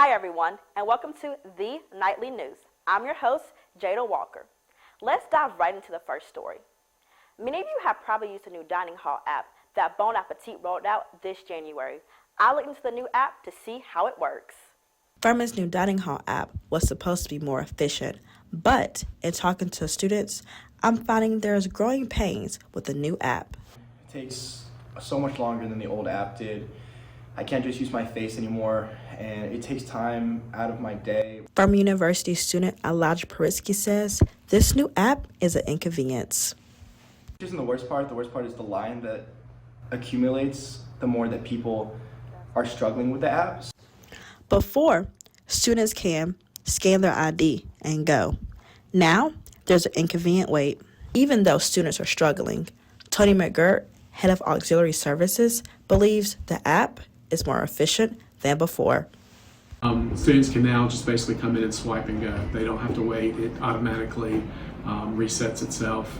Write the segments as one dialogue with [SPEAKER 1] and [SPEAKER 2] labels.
[SPEAKER 1] Hi everyone, and welcome to The Nightly News. I'm your host, Jada Walker. Let's dive right into the first story. Many of you have probably used the new dining hall app that Bon Appetit rolled out this January. I looked into the new app to see how it works.
[SPEAKER 2] Furman's new dining hall app was supposed to be more efficient, but in talking to students, I'm finding there's growing pains with the new app.
[SPEAKER 3] It takes so much longer than the old app did. I can't just use my face anymore, and it takes time out of my day.
[SPEAKER 2] Furman University student Elijah Paritsky says this new app is an inconvenience.
[SPEAKER 3] Which isn't the worst part. The worst part is the line that accumulates the more that people are struggling with the apps.
[SPEAKER 2] Before, students can scan their ID and go. Now, there's an inconvenient wait. Even though students are struggling, Tony McGirt, head of auxiliary services, believes the app is more efficient than before.
[SPEAKER 4] Students can now just basically come in and swipe and go. They don't have to wait. It automatically resets itself.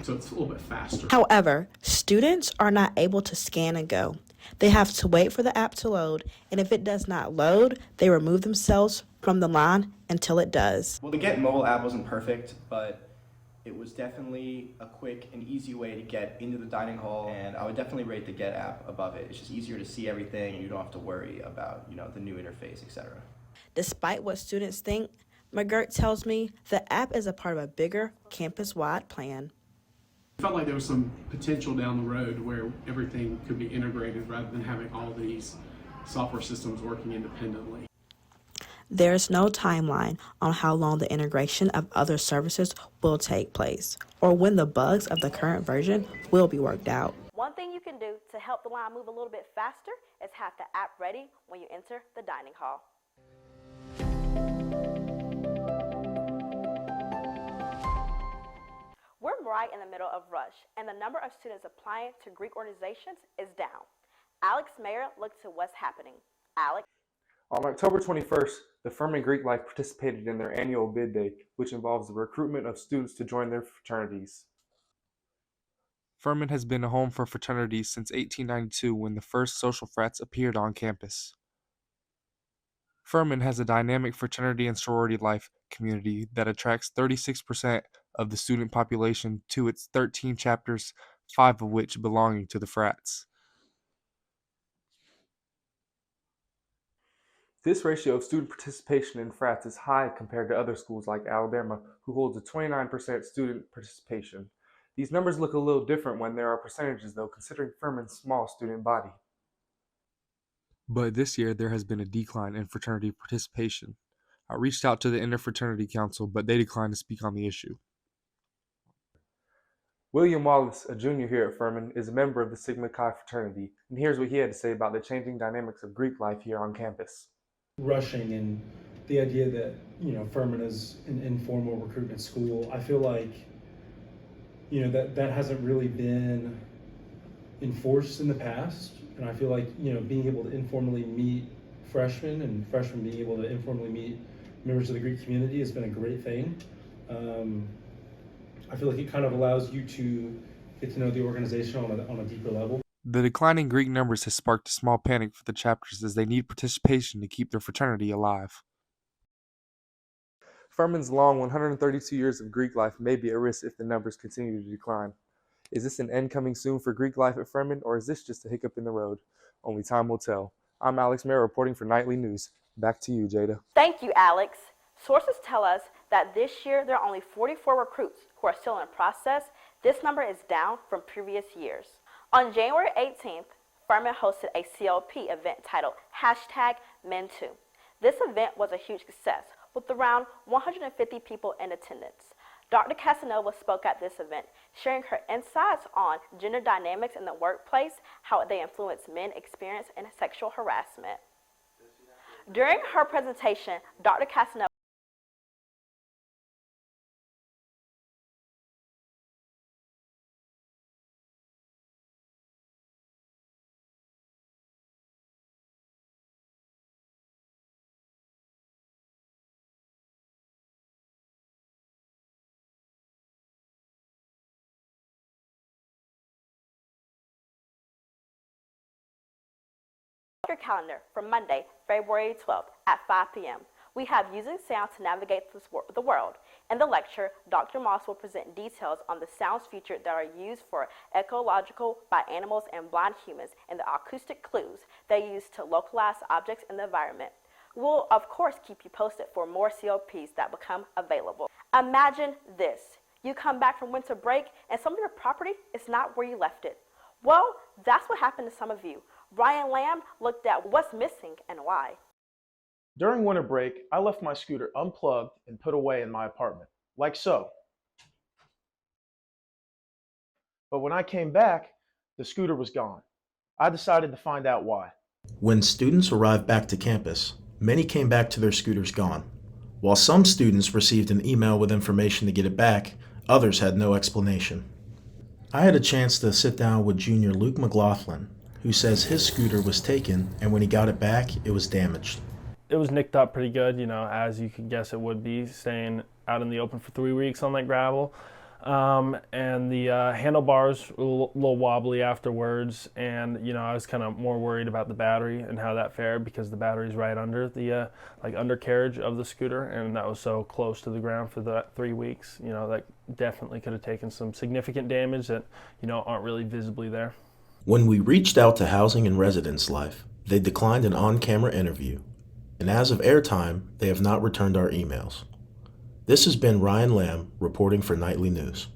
[SPEAKER 4] So it's a little bit faster.
[SPEAKER 2] However, students are not able to scan and go. They have to wait for the app to load, and if it does not load, they remove themselves from the line until it does.
[SPEAKER 3] Well, the Get mobile app wasn't perfect, but it was definitely a quick and easy way to get into the dining hall, and I would definitely rate the Get app above it. It's just easier to see everything, and you don't have to worry about, the new interface, etc.
[SPEAKER 2] Despite what students think, McGirt tells me the app is a part of a bigger campus-wide plan.
[SPEAKER 4] I felt like there was some potential down the road where everything could be integrated rather than having all these software systems working independently.
[SPEAKER 2] There's no timeline on how long the integration of other services will take place or when the bugs of the current version will be worked out.
[SPEAKER 1] One thing you can do to help the line move a little bit faster is have the app ready when you enter the dining hall. We're right in the middle of rush, and the number of students applying to Greek organizations is down. Alex Mayer looked to what's happening. Alex?
[SPEAKER 5] On October 21st, the Furman Greek Life participated in their annual bid day, which involves the recruitment of students to join their fraternities. Furman has been a home for fraternities since 1892 when the first social frats appeared on campus. Furman has a dynamic fraternity and sorority life community that attracts 36% of the student population to its 13 chapters, 5 of which belonging to the frats. This ratio of student participation in frats is high compared to other schools like Alabama, who holds a 29% student participation. These numbers look a little different when there are percentages, though, considering Furman's small student body. But this year, there has been a decline in fraternity participation. I reached out to the Interfraternity Council, but they declined to speak on the issue. William Wallace, a junior here at Furman, is a member of the Sigma Chi fraternity, and here's what he had to say about the changing dynamics of Greek life here on campus.
[SPEAKER 6] Rushing and the idea that Furman is an informal recruitment school, I feel like that hasn't really been enforced in the past, and I feel like being able to informally meet freshmen and freshmen being able to informally meet members of the Greek community has been a great thing. I feel like it kind of allows you to get to know the organization on a deeper level.
[SPEAKER 5] The declining Greek numbers has sparked a small panic for the chapters as they need participation to keep their fraternity alive. Furman's long 132 years of Greek life may be at risk if the numbers continue to decline. Is this an end coming soon for Greek life at Furman, or is this just a hiccup in the road? Only time will tell. I'm Alex Mayer reporting for Nightly News. Back to you, Jada.
[SPEAKER 1] Thank you, Alex. Sources tell us that this year there are only 44 recruits who are still in process. This number is down from previous years. On January 18th, Furman hosted a CLP event titled #Men2. This event was a huge success with around 150 people in attendance. Dr. Casanova spoke at this event, sharing her insights on gender dynamics in the workplace, how they influence men's experience in sexual harassment. During her presentation, Dr. Casanova your calendar for Monday, February 12th at 5 p.m. We have using sound to navigate the world. In the lecture, Dr. Moss will present details on the sounds featured that are used for ecological by animals and blind humans and the acoustic clues they use to localize objects in the environment. We'll, of course, keep you posted for more COPs that become available. Imagine this. You come back from winter break and some of your property is not where you left it. Well, that's what happened to some of you. Ryan Lamb looked at what's missing and why.
[SPEAKER 7] During winter break, I left my scooter unplugged and put away in my apartment, like so. But when I came back, the scooter was gone. I decided to find out why.
[SPEAKER 8] When students arrived back to campus, many came back to their scooters gone. While some students received an email with information to get it back, others had no explanation. I had a chance to sit down with junior Luke McLaughlin, who says his scooter was taken and when he got it back, it was damaged.
[SPEAKER 9] It was nicked up pretty good, as you could guess it would be, staying out in the open for 3 weeks on that gravel. And the handlebars were a little wobbly afterwards, and I was kind of more worried about the battery and how that fared because the battery's right under the undercarriage of the scooter, and that was so close to the ground for that 3 weeks. That definitely could have taken some significant damage that aren't really visibly there.
[SPEAKER 8] When we reached out to Housing and Residence Life, they declined an on-camera interview, and as of airtime, they have not returned our emails. This has been Ryan Lamb reporting for Nightly News.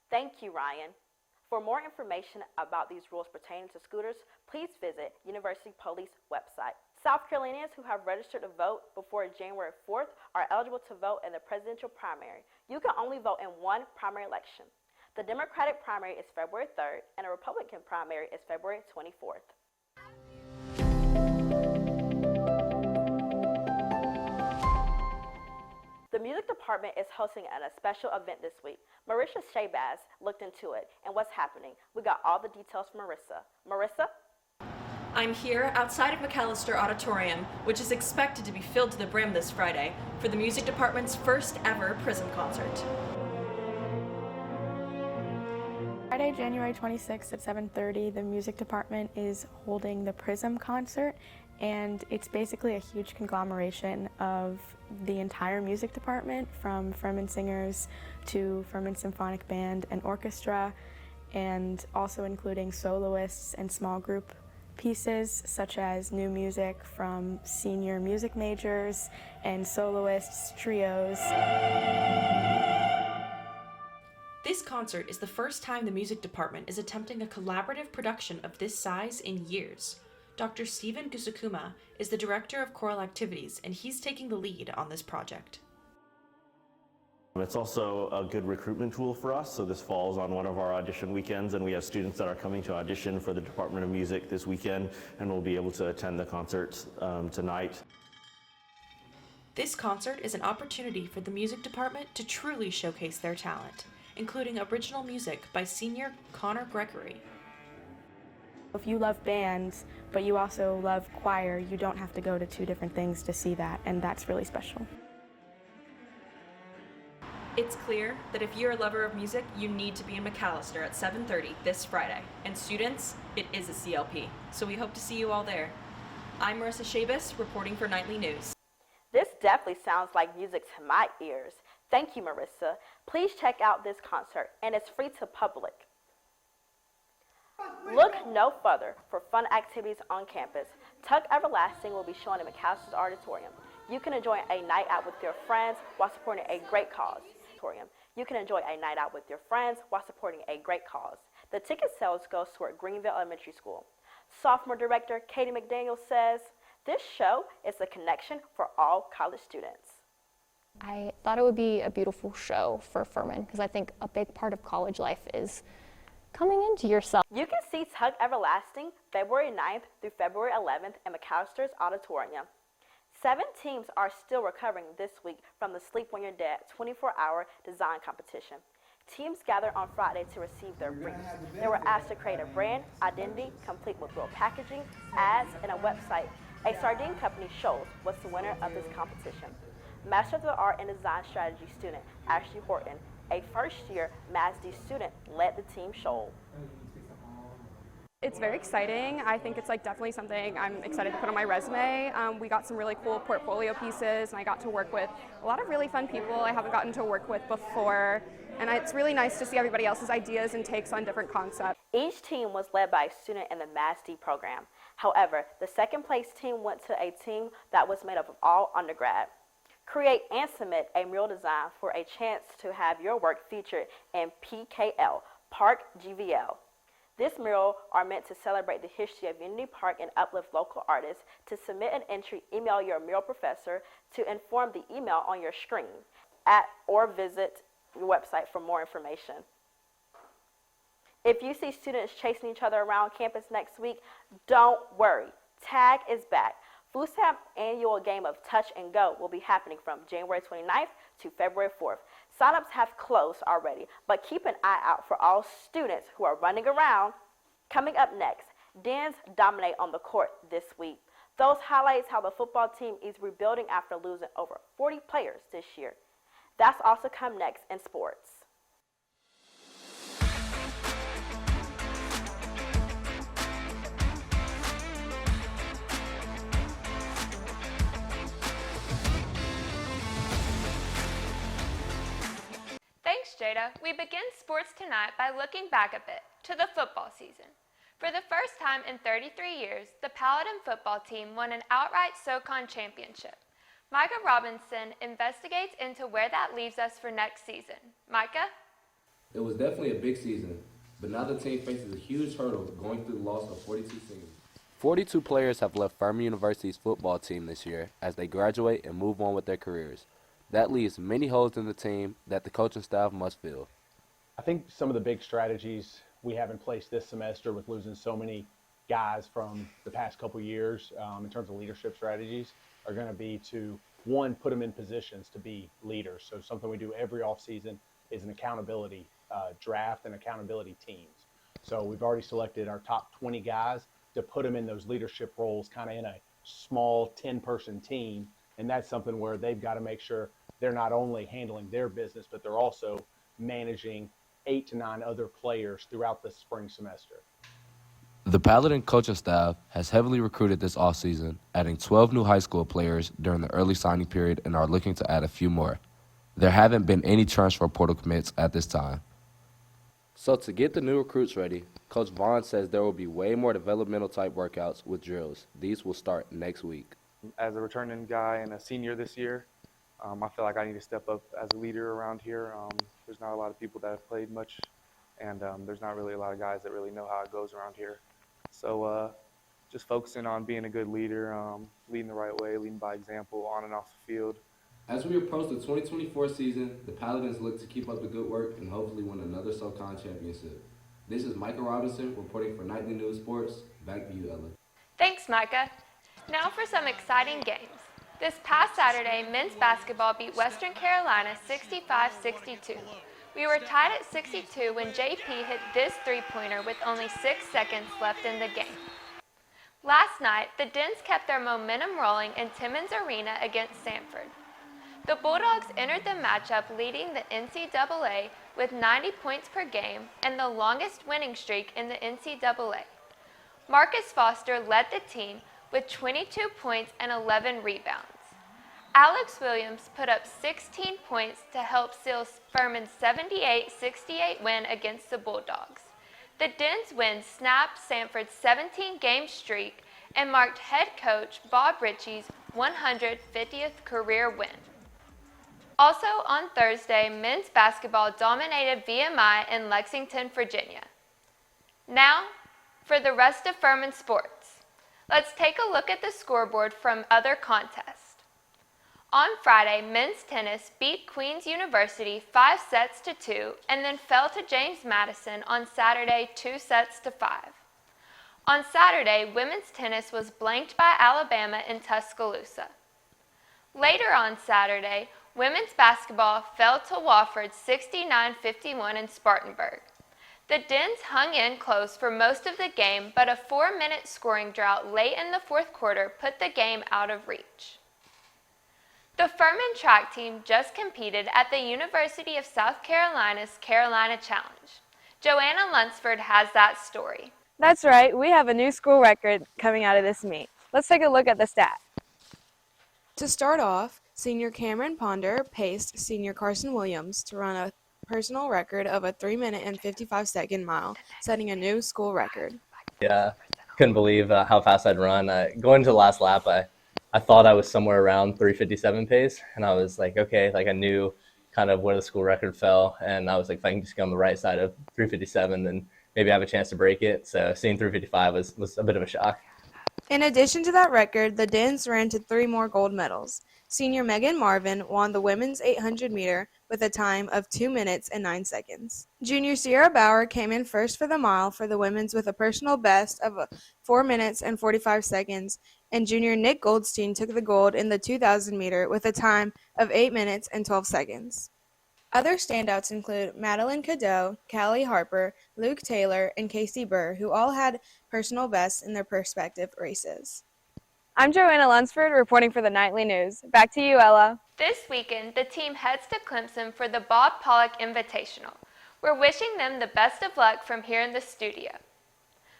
[SPEAKER 1] Thank you, Ryan. For more information about these rules pertaining to scooters, please visit University Police website. South Carolinians who have registered to vote before January 4th are eligible to vote in the presidential primary. You can only vote in one primary election. The Democratic primary is February 3rd, and a Republican primary is February 24th. The music department is hosting a special event this week. Marissa Shabazz looked into it and what's happening. We got all the details from Marissa. Marissa?
[SPEAKER 10] I'm here outside of McAllister Auditorium, which is expected to be filled to the brim this Friday for the music department's first ever Prism concert.
[SPEAKER 11] Friday, January 26th at 7:30, the music department is holding the Prism concert, and it's basically a huge conglomeration of the entire music department, from Furman Singers to Furman Symphonic Band and Orchestra, and also including soloists and small group pieces such as new music from senior music majors and soloists, trios.
[SPEAKER 10] This concert is the first time the music department is attempting a collaborative production of this size in years. Dr. Stephen Gusakuma is the director of choral activities, and he's taking the lead on this project.
[SPEAKER 12] It's also a good recruitment tool for us, so this falls on one of our audition weekends, and we have students that are coming to audition for the Department of Music this weekend, and will be able to attend the concert tonight.
[SPEAKER 10] This concert is an opportunity for the music department to truly showcase their talent, including original music by senior Connor Gregory.
[SPEAKER 11] If you love bands, but you also love choir, you don't have to go to two different things to see that, and that's really special.
[SPEAKER 10] It's clear that if you're a lover of music, you need to be in McAllister at 7:30 this Friday. And students, it is a CLP, so we hope to see you all there. I'm Marissa Shabazz, reporting for Nightly News.
[SPEAKER 1] This definitely sounds like music to my ears. Thank you, Marissa. Please check out this concert, and it's free to public. Look no further for fun activities on campus. Tug Everlasting will be shown in McAllister's Auditorium. You can enjoy a night out with your friends while supporting a great cause. You can enjoy a night out with your friends while supporting a great cause. The ticket sales go toward Greenville Elementary School. Sophomore director Katie McDaniel says, this show is a connection for all college students.
[SPEAKER 13] I thought it would be a beautiful show for Furman because I think a big part of college life is coming into yourself.
[SPEAKER 1] You can see Tug Everlasting February 9th through February 11th in McAllister's Auditorium. 7 teams are still recovering this week from the Sleep When You're Dead 24-hour design competition. Teams gathered on Friday to receive their briefs. They were asked to create a brand identity complete with real packaging, ads, and a website. A sardine company, Show1, was the winner of this competition. Master of the Art and Design Strategy student Ashley Horton, a first-year MASD student, led the team Show1.
[SPEAKER 14] It's very exciting. I think it's definitely something I'm excited to put on my resume. We got some really cool portfolio pieces, and I got to work with a lot of really fun people I haven't gotten to work with before. And it's really nice to see everybody else's ideas and takes on different concepts.
[SPEAKER 1] Each team was led by a student in the Mass D program. However, the second place team went to a team that was made up of all undergrad. Create and submit a mural design for a chance to have your work featured in PKL, Park GVL. This mural are meant to celebrate the history of Unity Park and uplift local artists. To submit an entry, email your mural professor to inform the email on your screen or visit your website for more information. If you see students chasing each other around campus next week, don't worry. Tag is back. FUSAP annual game of Touch and Go will be happening from January 29th to February 4th. Sign-ups have closed already, but keep an eye out for all students who are running around. Coming up next, Dens dominate on the court this week. Those highlights how the football team is rebuilding after losing over 40 players this year. That's also come next in sports.
[SPEAKER 15] Thanks, Jada. We begin sports tonight by looking back a bit to the football season. For the first time in 33 years, the Paladin football team won an outright SoCon championship. Micah Robinson investigates into where that leaves us for next season. Micah?
[SPEAKER 16] It was definitely a big season, but now the team faces a huge hurdle going through the loss of 42 seniors. 42 players have left Furman University's football team this year as they graduate and move on with their careers. That leaves many holes in the team that the coaching staff must fill.
[SPEAKER 7] I think some of the big strategies we have in place this semester with losing so many guys from the past couple years in terms of leadership strategies are going to be to, one, put them in positions to be leaders. So something we do every offseason is an accountability draft and accountability teams. So we've already selected our top 20 guys to put them in those leadership roles kind of in a small 10-person team. And that's something where they've got to make sure they're not only handling their business, but they're also managing 8 to 9 other players throughout the spring semester.
[SPEAKER 16] The Paladin coaching staff has heavily recruited this offseason, adding 12 new high school players during the early signing period and are looking to add a few more. There haven't been any transfer portal commits at this time. So to get the new recruits ready, Coach Vaughn says there will be way more developmental type workouts with drills. These will start next week.
[SPEAKER 17] As a returning guy and a senior this year, I feel like I need to step up as a leader around here. There's not a lot of people that have played much, and there's not really a lot of guys that really know how it goes around here. So just focusing on being a good leader, leading the right way, leading by example on and off the field.
[SPEAKER 16] As we approach the 2024 season, the Paladins look to keep up the good work and hopefully win another SoCon championship. This is Micah Robinson reporting for Nightly News Sports. Back to you, Ella.
[SPEAKER 15] Thanks, Micah. Now for some exciting games. This past Saturday, men's basketball beat Western Carolina 65-62. We were tied at 62 when JP hit this three-pointer with only 6 seconds left in the game. Last night, the Dens kept their momentum rolling in Timmons Arena against Sanford. The Bulldogs entered the matchup leading the NCAA with 90 points per game and the longest winning streak in the NCAA. Marcus Foster led the team with 22 points and 11 rebounds. Alex Williams put up 16 points to help seal Furman's 78-68 win against the Bulldogs. The Dens win snapped Sanford's 17-game streak and marked head coach Bob Ritchie's 150th career win. Also on Thursday, men's basketball dominated VMI in Lexington, Virginia. Now, for the rest of Furman sports. Let's take a look at the scoreboard from other contests. On Friday, men's tennis beat Queen's University 5-2 and then fell to James Madison on Saturday 2-5. On Saturday, women's tennis was blanked by Alabama in Tuscaloosa. Later on Saturday, women's basketball fell to Wofford 69-51 in Spartanburg. The Dens hung in close for most of the game, but a 4-minute scoring drought late in the fourth quarter put the game out of reach. The Furman track team just competed at the University of South Carolina's Carolina Challenge. Joanna Lunsford has that story.
[SPEAKER 18] That's right, we have a new school record coming out of this meet. Let's take a look at the stat.
[SPEAKER 19] To start off, senior Cameron Ponder paced senior Carson Williams to run a personal record of a 3-minute and 55-second mile, setting a new school record.
[SPEAKER 20] Yeah, couldn't believe how fast I'd run. Going to the last lap, I thought I was somewhere around 3:57 pace, and I was like, okay, like I knew kind of where the school record fell, and I was like, if I can just get on the right side of 3:57, then maybe I have a chance to break it. So seeing 3:55 was a bit of a shock.
[SPEAKER 19] In addition to that record, the Dens ran to 3 more gold medals. Senior Megan Marvin won the women's 800 meter with a time of 2 minutes and 9 seconds. Junior Sierra Bauer came in first for the mile for the women's with a personal best of 4 minutes and 45 seconds, and junior Nick Goldstein took the gold in the 2,000 meter with a time of 8 minutes and 12 seconds. Other standouts include Madeline Cadeau, Callie Harper, Luke Taylor, and Casey Burr, who all had personal bests in their respective races.
[SPEAKER 18] I'm Joanna Lunsford reporting for the Nightly News. Back to you, Ella.
[SPEAKER 15] This weekend, the team heads to Clemson for the Bob Pollock Invitational. We're wishing them the best of luck from here in the studio.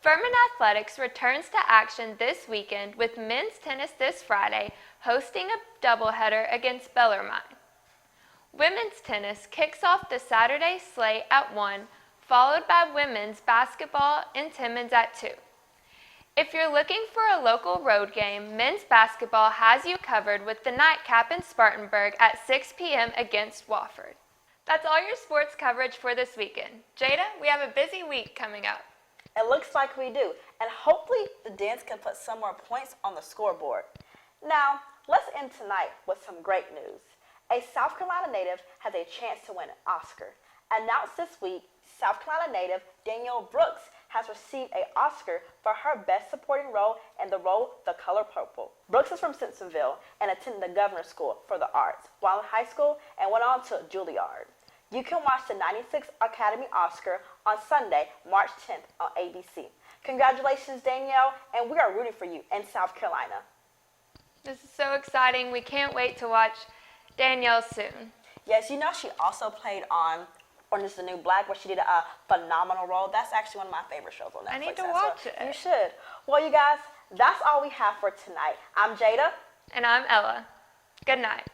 [SPEAKER 15] Furman Athletics returns to action this weekend with men's tennis this Friday, hosting a doubleheader against Bellarmine. Women's tennis kicks off the Saturday slate at 1, followed by women's basketball and Timmins at 2. If you're looking for a local road game, men's basketball has you covered with the nightcap in Spartanburg at 6 p.m. against Wofford. That's all your sports coverage for this weekend. Jada, we have a busy week coming up.
[SPEAKER 1] It looks like we do, and hopefully the Dens can put some more points on the scoreboard. Now, let's end tonight with some great news. A South Carolina native has a chance to win an Oscar. Announced this week, South Carolina native Danielle Brooks has received an Oscar for her Best Supporting Role in the role The Color Purple. Brooks is from Simpsonville and attended the Governor's School for the Arts while in high school and went on to Juilliard. You can watch the 96th Academy Oscar on Sunday, March 10th on ABC. Congratulations, Danielle, and we are rooting for you in South Carolina.
[SPEAKER 15] This is so exciting. We can't wait to watch Danielle soon.
[SPEAKER 1] Yes, you know she also played on Orange is the New Black, where she did a phenomenal role. That's actually one of my favorite shows on Netflix.
[SPEAKER 15] I need to watch it.
[SPEAKER 1] You should. Well, you guys, that's all we have for tonight. I'm Jada.
[SPEAKER 15] And I'm Ella. Good night.